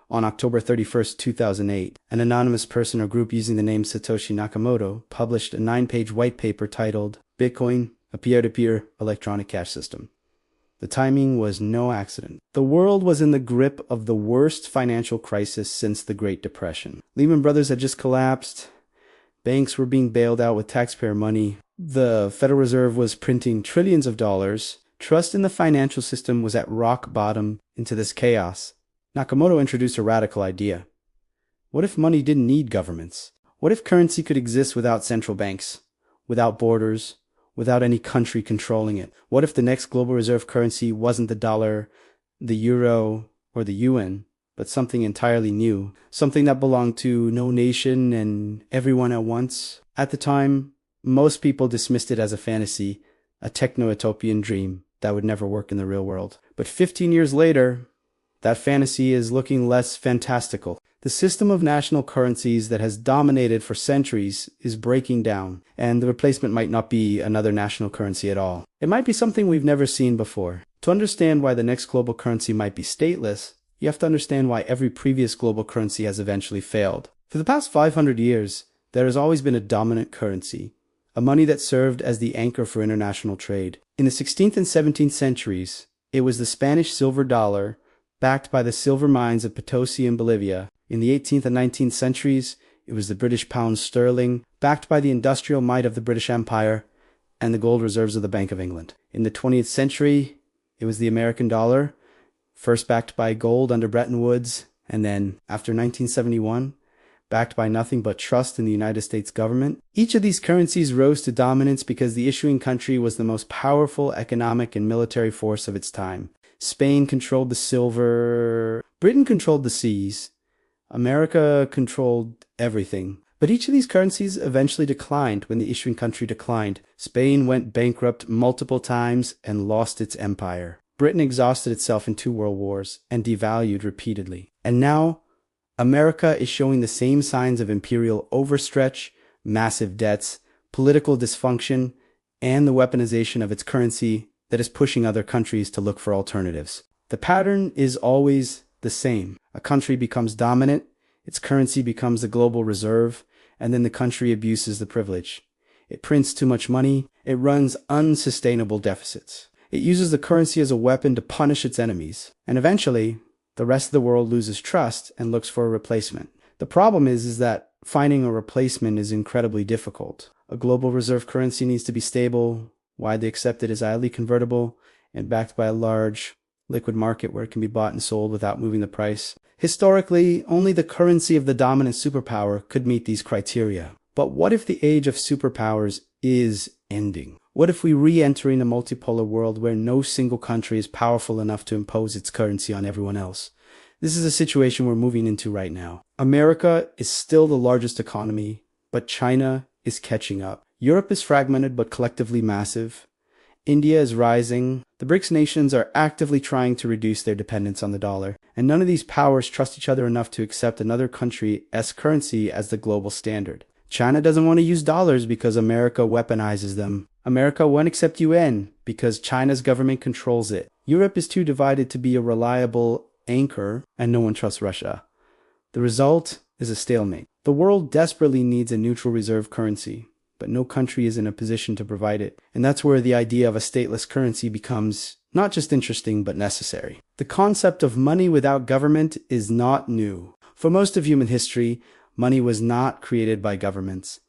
On October 31st, 2008, an anonymous person or group using the name Satoshi Nakamoto published a 9-page white paper titled Bitcoin, a peer-to-peer electronic cash system. The timing was no accident. The world was in the grip of the worst financial crisis since the Great Depression. Lehman Brothers had just collapsed. Banks were being bailed out with taxpayer money. The Federal Reserve was printing trillions of dollars. Trust in the financial system was at rock bottom. Into this chaos, Nakamoto introduced a radical idea. What if money didn't need governments? What if currency could exist without central banks, without borders, without any country controlling it? What if the next global reserve currency wasn't the dollar, the euro, or the yuan, but something entirely new, something that belonged to no nation and everyone at once? At the time, most people dismissed it as a fantasy, a techno-utopian dream that would never work in the real world. But 15 years later, that fantasy is looking less fantastical. The system of national currencies that has dominated for centuries is breaking down, and the replacement might not be another national currency at all. It might be something we've never seen before. To understand why the next global currency might be stateless, you have to understand why every previous global currency has eventually failed. For the past 500 years, there has always been a dominant currency, a money that served as the anchor for international trade. In the 16th and 17th centuries, it was the Spanish silver dollar, backed by the silver mines of Potosi in Bolivia. In the 18th and 19th centuries, it was the British pound sterling, backed by the industrial might of the British Empire and the gold reserves of the Bank of England. In the 20th century, it was the American dollar, first backed by gold under Bretton Woods, and then, after 1971, backed by nothing but trust in the United States government. Each of these currencies rose to dominance because the issuing country was the most powerful economic and military force of its time. Spain controlled the silver, Britain controlled the seas, America controlled everything. But each of these currencies eventually declined when the issuing country declined. Spain went bankrupt multiple times and lost its empire. Britain exhausted itself in 2 world wars and devalued repeatedly. And now, America is showing the same signs of imperial overstretch, massive debts, political dysfunction, and the weaponization of its currency that is pushing other countries to look for alternatives. The pattern is always the same. A country becomes dominant, its currency becomes the global reserve, and then the country abuses the privilege. It prints too much money, it runs unsustainable deficits. It uses the currency as a weapon to punish its enemies, and eventually, the rest of the world loses trust and looks for a replacement. The problem is that finding a replacement is incredibly difficult. A global reserve currency needs to be stable, widely accepted as highly convertible, and backed by a large liquid market where it can be bought and sold without moving the price. Historically, only the currency of the dominant superpower could meet these criteria. But what if the age of superpowers is ending? What if we re-enter in a multipolar world where no single country is powerful enough to impose its currency on everyone else? This is a situation we're moving into right now. America is still the largest economy, but China is catching up. Europe is fragmented but collectively massive. India is rising. The BRICS nations are actively trying to reduce their dependence on the dollar, and none of these powers trust each other enough to accept another country's currency as the global standard. China doesn't want to use dollars because America weaponizes them. America won't accept yuan because China's government controls it. Europe is too divided to be a reliable anchor, and no one trusts Russia. The result is a stalemate. The world desperately needs a neutral reserve currency, but no country is in a position to provide it. And that's where the idea of a stateless currency becomes not just interesting, but necessary. The concept of money without government is not new. For most of human history, money was not created by governments.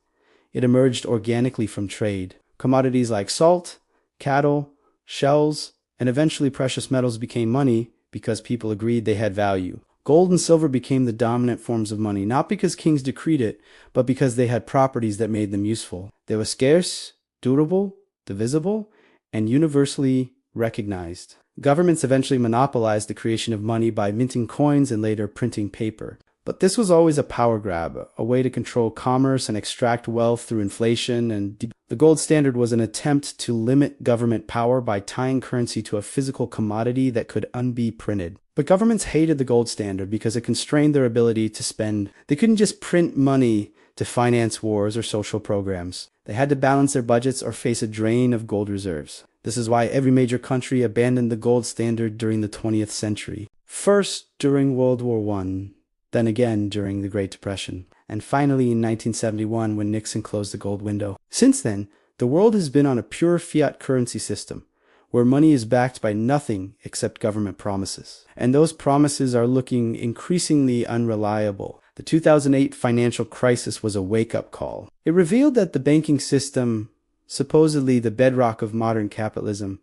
It emerged organically from trade. Commodities like salt, cattle, shells, and eventually precious metals became money because people agreed they had value. Gold and silver became the dominant forms of money, not because kings decreed it, but because they had properties that made them useful. They were scarce, durable, divisible, and universally recognized. Governments eventually monopolized the creation of money by minting coins and later printing paper. But this was always a power grab, a way to control commerce and extract wealth through inflation, and the gold standard was an attempt to limit government power by tying currency to a physical commodity that could be printed. But governments hated the gold standard because it constrained their ability to spend. They couldn't just print money to finance wars or social programs. They had to balance their budgets or face a drain of gold reserves. This is why every major country abandoned the gold standard during the 20th century. First during World War I, then again during the Great Depression, and finally in 1971 when Nixon closed the gold window. Since then, the world has been on a pure fiat currency system, where money is backed by nothing except government promises. And those promises are looking increasingly unreliable. The 2008 financial crisis was a wake-up call. It revealed that the banking system, supposedly the bedrock of modern capitalism,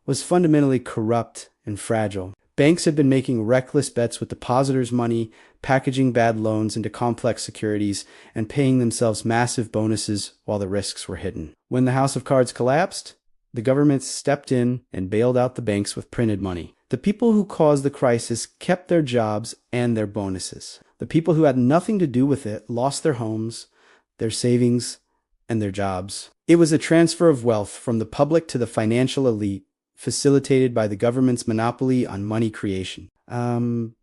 was fundamentally corrupt and fragile. Banks had been making reckless bets with depositors' money, packaging bad loans into complex securities, and paying themselves massive bonuses while the risks were hidden. When the house of cards collapsed, the government stepped in and bailed out the banks with printed money. The people who caused the crisis kept their jobs and their bonuses. The people who had nothing to do with it lost their homes, their savings, and their jobs. It was a transfer of wealth from the public to the financial elite, facilitated by the government's monopoly on money creation. And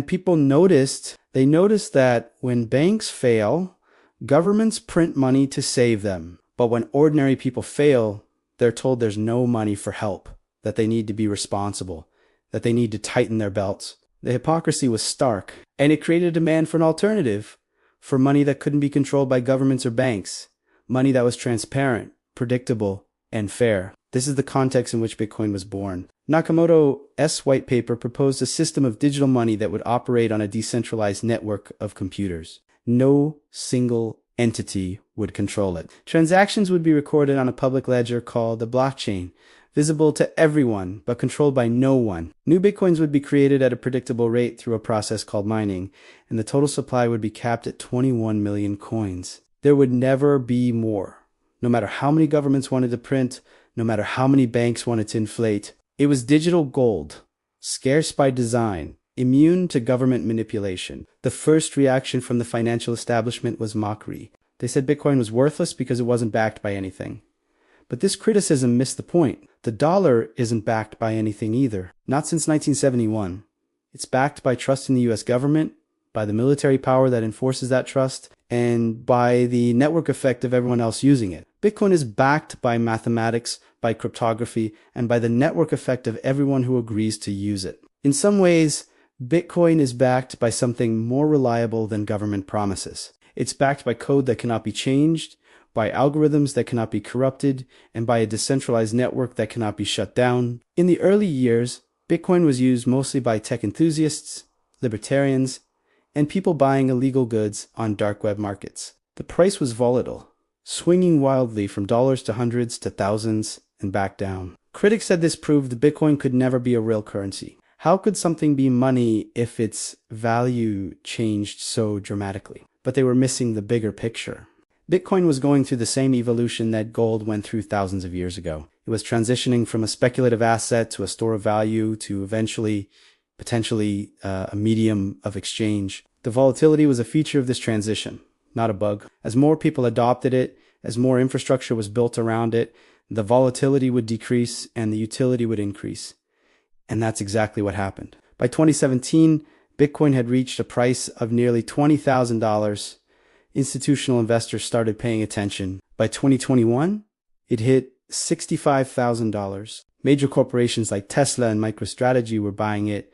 people noticed that when banks fail, governments print money to save them. But when ordinary people fail, they're told there's no money for help, that they need to be responsible, that they need to tighten their belts. The hypocrisy was stark, and it created a demand for an alternative, for money that couldn't be controlled by governments or banks, money that was transparent, predictable, and fair. This is the context in which Bitcoin was born. Nakamoto's white paper proposed a system of digital money that would operate on a decentralized network of computers. No single entity would control it. Transactions would be recorded on a public ledger called the blockchain, visible to everyone but controlled by no one. New Bitcoins would be created at a predictable rate through a process called mining, and the total supply would be capped at 21 million coins. There would never be more. No matter how many governments wanted to print, no matter how many banks wanted to inflate. It was digital gold, scarce by design, immune to government manipulation. The first reaction from the financial establishment was mockery. They said Bitcoin was worthless because it wasn't backed by anything. But this criticism missed the point. The dollar isn't backed by anything either. Not since 1971. It's backed by trust in the US government, by the military power that enforces that trust, and by the network effect of everyone else using it. Bitcoin is backed by mathematics, by cryptography, and by the network effect of everyone who agrees to use it. In some ways, Bitcoin is backed by something more reliable than government promises. It's backed by code that cannot be changed, by algorithms that cannot be corrupted, and by a decentralized network that cannot be shut down. In the early years, Bitcoin was used mostly by tech enthusiasts, libertarians, and people buying illegal goods on dark web markets. The price was volatile, swinging wildly from dollars to hundreds to thousands and back down. Critics said this proved that Bitcoin could never be a real currency. How could something be money if its value changed so dramatically? But they were missing the bigger picture. Bitcoin was going through the same evolution that gold went through thousands of years ago. It was transitioning from a speculative asset to a store of value to eventually, potentially, a medium of exchange. The volatility was a feature of this transition, not a bug. As more people adopted it, as more infrastructure was built around it, the volatility would decrease and the utility would increase. And that's exactly what happened. By 2017, Bitcoin had reached a price of nearly $20,000. Institutional investors started paying attention. By 2021, it hit $65,000. Major corporations like Tesla and MicroStrategy were buying it.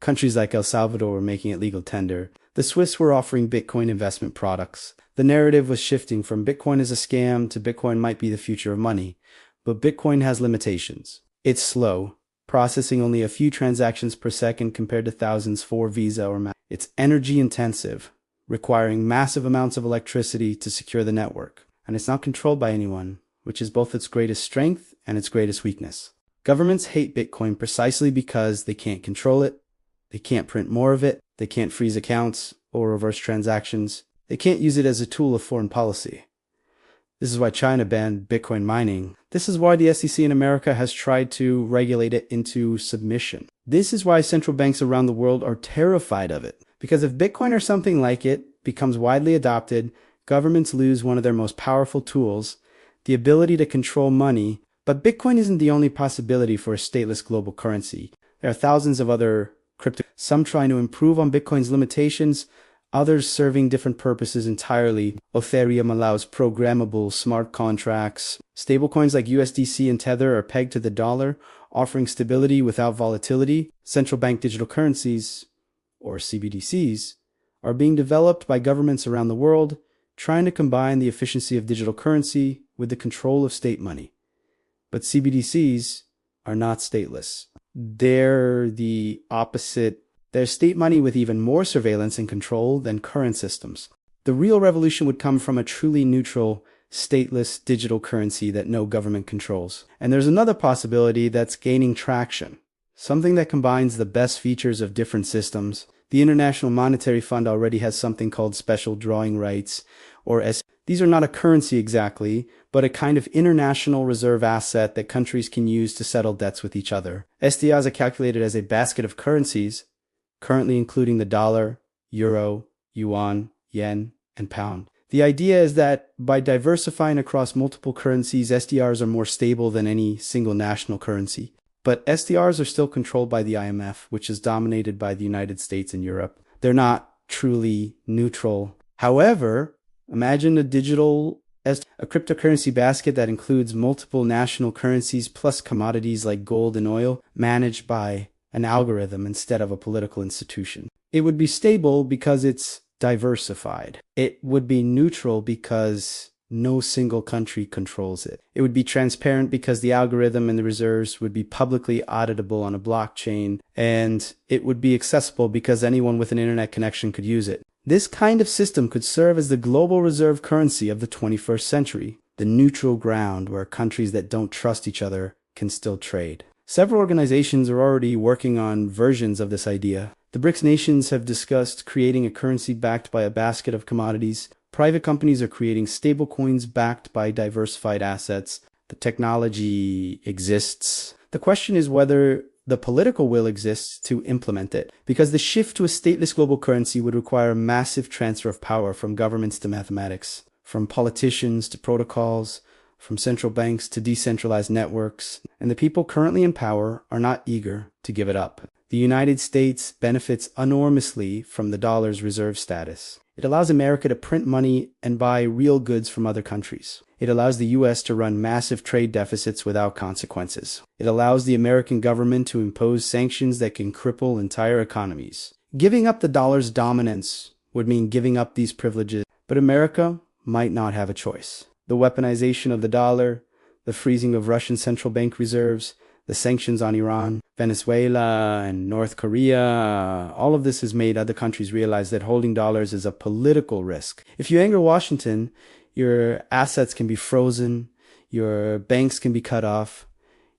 Countries like El Salvador were making it legal tender. The Swiss were offering Bitcoin investment products. The narrative was shifting from Bitcoin is a scam to Bitcoin might be the future of money. But Bitcoin has limitations. It's slow, processing only a few transactions per second compared to thousands for Visa or Mastercard. It's energy intensive, requiring massive amounts of electricity to secure the network. And it's not controlled by anyone, which is both its greatest strength and its greatest weakness. Governments hate Bitcoin precisely because they can't control it, they can't print more of it, they can't freeze accounts or reverse transactions, they can't use it as a tool of foreign policy. This is why China banned Bitcoin mining. This is why the SEC in America has tried to regulate it into submission. This is why central banks around the world are terrified of it. Because if Bitcoin or something like it becomes widely adopted, governments lose one of their most powerful tools, the ability to control money. But Bitcoin isn't the only possibility for a stateless global currency. There are thousands of other crypto, some trying to improve on Bitcoin's limitations, others serving different purposes entirely. Ethereum allows programmable smart contracts. Stablecoins like USDC and Tether are pegged to the dollar, offering stability without volatility. Central bank digital currencies, or CBDCs, are being developed by governments around the world, trying to combine the efficiency of digital currency with the control of state money. But CBDCs are not stateless. They're the opposite. They're state money with even more surveillance and control than current systems. The real revolution would come from a truly neutral, stateless digital currency that no government controls. And there's another possibility that's gaining traction, something that combines the best features of different systems. The International Monetary Fund already has something called special drawing rights, or these are not a currency exactly, but a kind of international reserve asset that countries can use to settle debts with each other. SDRs are calculated as a basket of currencies, currently including the dollar, euro, yuan, yen, and pound. The idea is that by diversifying across multiple currencies, SDRs are more stable than any single national currency. But SDRs are still controlled by the IMF, which is dominated by the United States and Europe. They're not truly neutral. However, imagine a cryptocurrency basket that includes multiple national currencies plus commodities like gold and oil, managed by an algorithm instead of a political institution. It would be stable because it's diversified. It would be neutral because no single country controls it. It would be transparent because the algorithm and the reserves would be publicly auditable on a blockchain, and it would be accessible because anyone with an internet connection could use it. This kind of system could serve as the global reserve currency of the 21st century, the neutral ground where countries that don't trust each other can still trade. Several organizations are already working on versions of this idea. The BRICS nations have discussed creating a currency backed by a basket of commodities. Private companies are creating stablecoins backed by diversified assets. The technology exists. The question is whether the political will exists to implement it, because the shift to a stateless global currency would require a massive transfer of power from governments to mathematics, from politicians to protocols, from central banks to decentralized networks, and the people currently in power are not eager to give it up. The United States benefits enormously from the dollar's reserve status. It allows America to print money and buy real goods from other countries. It allows the US to run massive trade deficits without consequences. It allows the American government to impose sanctions that can cripple entire economies. Giving up the dollar's dominance would mean giving up these privileges, but America might not have a choice. The weaponization of the dollar, the freezing of Russian central bank reserves, the sanctions on Iran, Venezuela, and North Korea, all of this has made other countries realize that holding dollars is a political risk. If you anger Washington, your assets can be frozen, your banks can be cut off,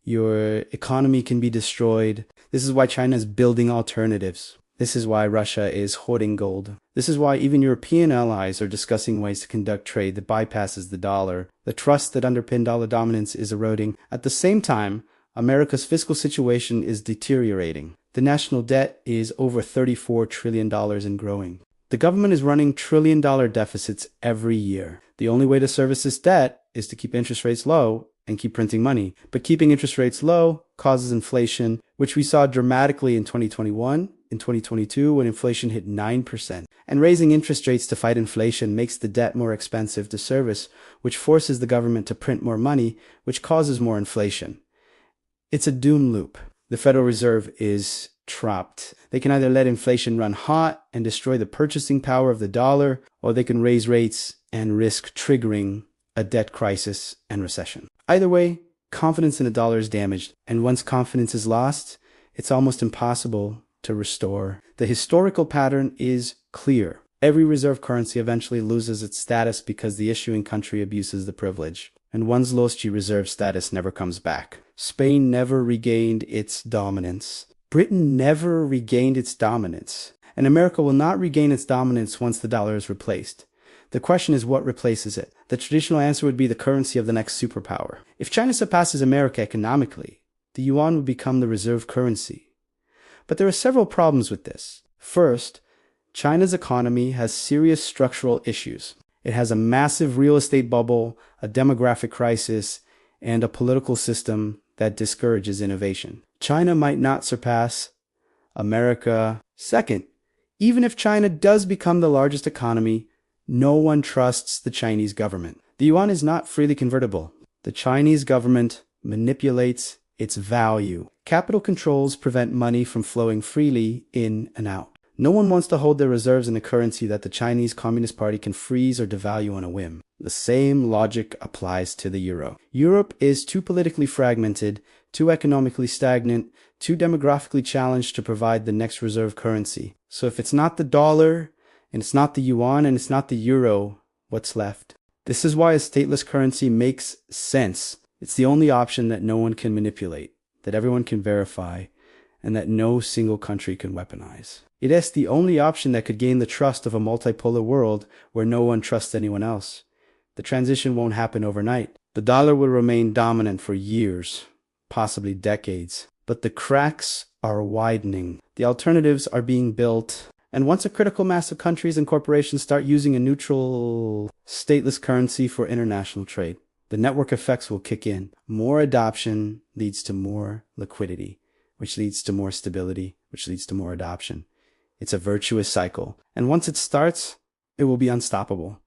your economy can be destroyed. This is why China is building alternatives. This is why Russia is hoarding gold. This is why even European allies are discussing ways to conduct trade that bypasses the dollar. The trust that underpinned dollar dominance is eroding. At the same time, America's fiscal situation is deteriorating. The national debt is over $34 trillion and growing. The government is running trillion-dollar deficits every year. The only way to service this debt is to keep interest rates low and keep printing money. But keeping interest rates low causes inflation, which we saw dramatically in 2021, in 2022, when inflation hit 9%. And raising interest rates to fight inflation makes the debt more expensive to service, which forces the government to print more money, which causes more inflation. It's a doom loop. The Federal Reserve is trapped. They can either let inflation run hot and destroy the purchasing power of the dollar, or they can raise rates and risk triggering a debt crisis and recession. Either way, confidence in the dollar is damaged, and once confidence is lost, it's almost impossible to restore. The historical pattern is clear. Every reserve currency eventually loses its status because the issuing country abuses the privilege, and once lost your reserve status never comes back. Spain never regained its dominance. Britain never regained its dominance. And America will not regain its dominance once the dollar is replaced. The question is what replaces it. The traditional answer would be the currency of the next superpower. If China surpasses America economically, the yuan would become the reserve currency. But there are several problems with this. First, China's economy has serious structural issues. It has a massive real estate bubble, a demographic crisis, and a political system that discourages innovation. China might not surpass America. Second, even if China does become the largest economy, no one trusts the Chinese government. The yuan is not freely convertible. The Chinese government manipulates its value. Capital controls prevent money from flowing freely in and out. No one wants to hold their reserves in a currency that the Chinese Communist Party can freeze or devalue on a whim. The same logic applies to the euro. Europe is too politically fragmented, too economically stagnant, too demographically challenged to provide the next reserve currency. So if it's not the dollar, and it's not the yuan, and it's not the euro, what's left? This is why a stateless currency makes sense. It's the only option that no one can manipulate, that everyone can verify, and that no single country can weaponize. It is the only option that could gain the trust of a multipolar world where no one trusts anyone else. The transition won't happen overnight. The dollar will remain dominant for years, possibly decades. But the cracks are widening. The alternatives are being built. And once a critical mass of countries and corporations start using a neutral, stateless currency for international trade, the network effects will kick in. More adoption leads to more liquidity, which leads to more stability, which leads to more adoption. It's a virtuous cycle. And once it starts, it will be unstoppable.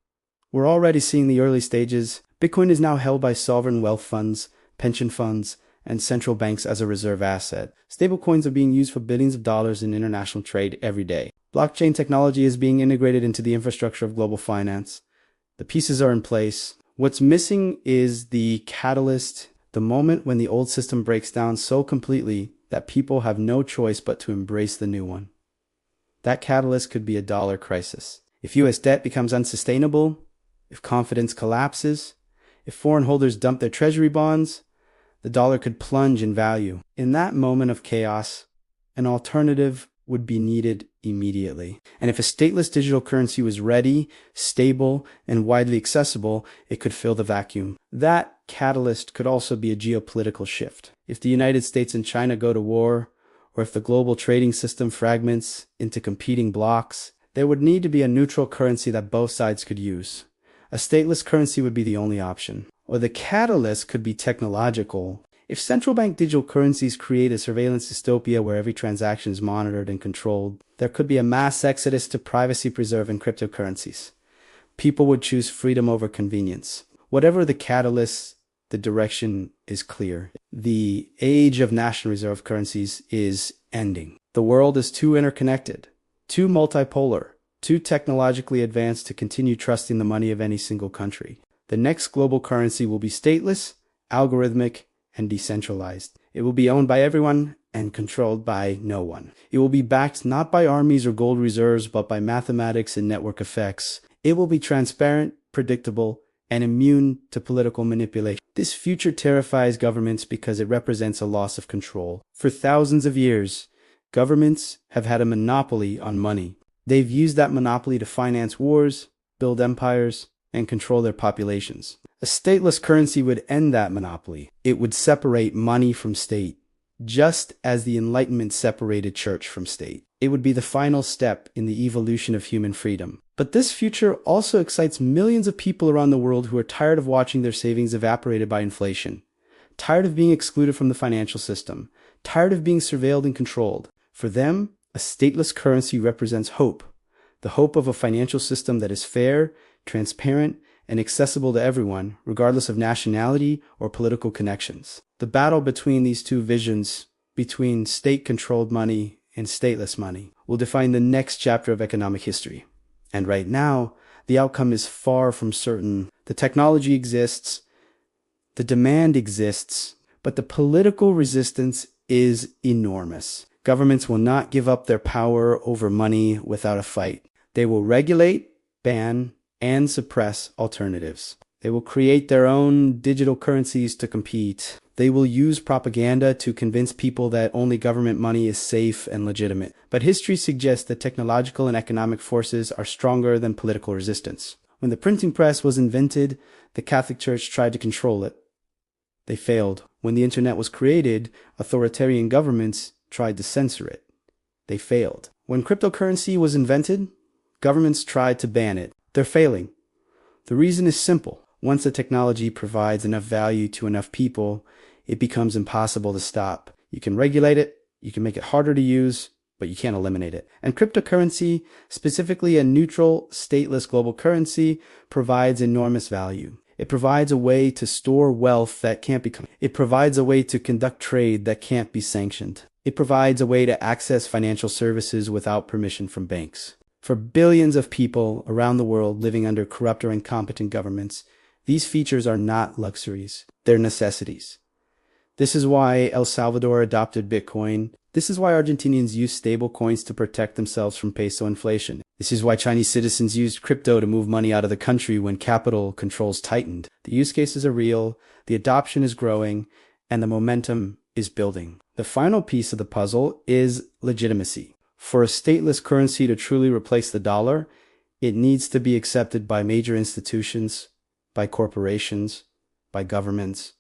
We're already seeing the early stages. Bitcoin is now held by sovereign wealth funds, pension funds, and central banks as a reserve asset. Stablecoins are being used for billions of dollars in international trade every day. Blockchain technology is being integrated into the infrastructure of global finance. The pieces are in place. What's missing is the catalyst, the moment when the old system breaks down so completely that people have no choice but to embrace the new one. That catalyst could be a dollar crisis. If US debt becomes unsustainable, if confidence collapses, if foreign holders dump their treasury bonds, the dollar could plunge in value. In that moment of chaos, an alternative would be needed immediately. And if a stateless digital currency was ready, stable, and widely accessible, it could fill the vacuum. That catalyst could also be a geopolitical shift. If the United States and China go to war, or if the global trading system fragments into competing blocks, there would need to be a neutral currency that both sides could use. A stateless currency would be the only option. Or the catalyst could be technological. If central bank digital currencies create a surveillance dystopia where every transaction is monitored and controlled, there could be a mass exodus to privacy-preserving cryptocurrencies. People would choose freedom over convenience. Whatever the catalyst, the direction is clear. The age of national reserve currencies is ending. The world is too interconnected, too multipolar, too technologically advanced to continue trusting the money of any single country. The next global currency will be stateless, algorithmic, and decentralized. It will be owned by everyone and controlled by no one. It will be backed not by armies or gold reserves, but by mathematics and network effects. It will be transparent, predictable, and immune to political manipulation. This future terrifies governments because it represents a loss of control. For thousands of years, governments have had a monopoly on money. They've used that monopoly to finance wars, build empires, and control their populations. A stateless currency would end that monopoly. It would separate money from state, just as the Enlightenment separated church from state. It would be the final step in the evolution of human freedom. But this future also excites millions of people around the world who are tired of watching their savings evaporated by inflation, tired of being excluded from the financial system, tired of being surveilled and controlled. For them, a stateless currency represents hope, the hope of a financial system that is fair, transparent, and accessible to everyone, regardless of nationality or political connections. The battle between these two visions, between state-controlled money and stateless money, will define the next chapter of economic history. And right now, the outcome is far from certain. The technology exists, the demand exists, but the political resistance is enormous. Governments will not give up their power over money without a fight. They will regulate, ban, and suppress alternatives. They will create their own digital currencies to compete. They will use propaganda to convince people that only government money is safe and legitimate. But history suggests that technological and economic forces are stronger than political resistance. When the printing press was invented, the Catholic Church tried to control it. They failed. When the internet was created, authoritarian governments tried to censor it. They failed. When cryptocurrency was invented, governments tried to ban it. They're failing. The reason is simple. Once the technology provides enough value to enough people, it becomes impossible to stop. You can regulate it, you can make it harder to use, but you can't eliminate it. And cryptocurrency, specifically a neutral, stateless global currency, provides enormous value. It provides a way to store wealth that can't be. It provides a way to conduct trade that can't be sanctioned. It provides a way to access financial services without permission from banks. For billions of people around the world living under corrupt or incompetent governments, these features are not luxuries, they're necessities. This is why El Salvador adopted Bitcoin. This is why Argentinians use stable coins to protect themselves from peso inflation. This is why Chinese citizens used crypto to move money out of the country when capital controls tightened. The use cases are real, the adoption is growing, and the momentum is building. The final piece of the puzzle is legitimacy. For a stateless currency to truly replace the dollar, it needs to be accepted by major institutions, by corporations, by governments,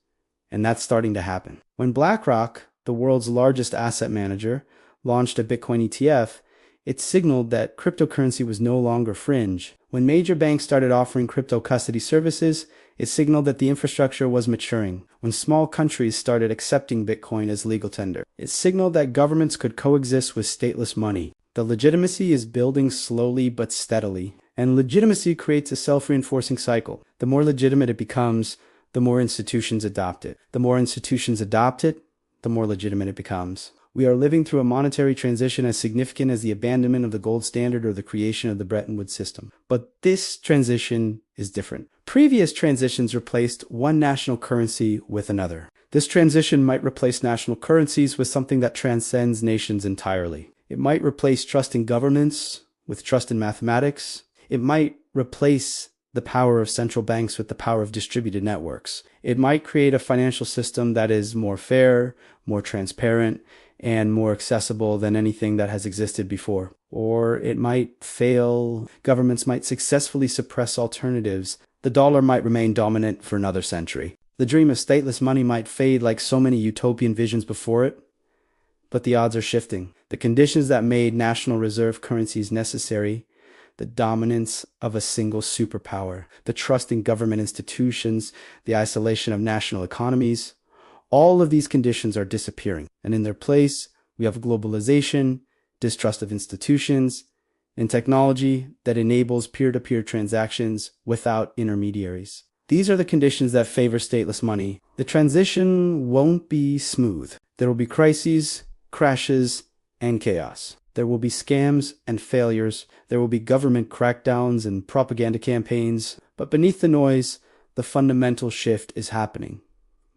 and that's starting to happen. When BlackRock, the world's largest asset manager, launched a Bitcoin ETF, it signaled that cryptocurrency was no longer fringe. When major banks started offering crypto custody services, it signaled that the infrastructure was maturing. When small countries started accepting Bitcoin as legal tender, it signaled that governments could coexist with stateless money. The legitimacy is building slowly but steadily, and legitimacy creates a self-reinforcing cycle. The more legitimate it becomes, the more institutions adopt it. The more institutions adopt it, the more legitimate it becomes. We are living through a monetary transition as significant as the abandonment of the gold standard or the creation of the Bretton Woods system. But this transition is different. Previous transitions replaced one national currency with another. This transition might replace national currencies with something that transcends nations entirely. It might replace trust in governments with trust in mathematics. It might replace the power of central banks with the power of distributed networks. It might create a financial system that is more fair, more transparent, and more accessible than anything that has existed before. Or it might fail. Governments might successfully suppress alternatives. The dollar might remain dominant for another century. The dream of stateless money might fade like so many utopian visions before it. But the odds are shifting. The conditions that made national reserve currencies necessary, the dominance of a single superpower, the trust in government institutions, the isolation of national economies, all of these conditions are disappearing. And in their place, we have globalization, distrust of institutions, and technology that enables peer-to-peer transactions without intermediaries. These are the conditions that favor stateless money. The transition won't be smooth. There will be crises, crashes, and chaos. There will be scams and failures. There will be government crackdowns and propaganda campaigns. But beneath the noise, the fundamental shift is happening.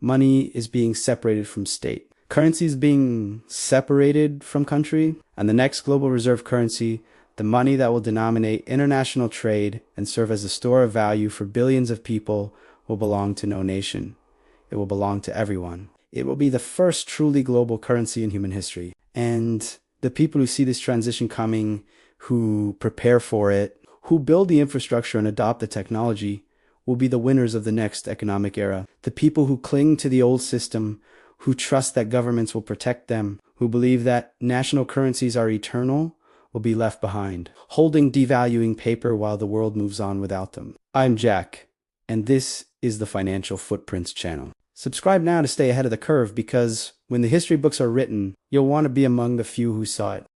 Money is being separated from state. Currency is being separated from country. And the next global reserve currency, the money that will denominate international trade and serve as a store of value for billions of people, will belong to no nation. It will belong to everyone. It will be the first truly global currency in human history. And the people who see this transition coming, who prepare for it, who build the infrastructure and adopt the technology, will be the winners of the next economic era. The people who cling to the old system, who trust that governments will protect them, who believe that national currencies are eternal, will be left behind, holding devaluing paper while the world moves on without them. I'm Jack, and this is the Financial Footprints channel. Subscribe now to stay ahead of the curve, because when the history books are written, you'll want to be among the few who saw it.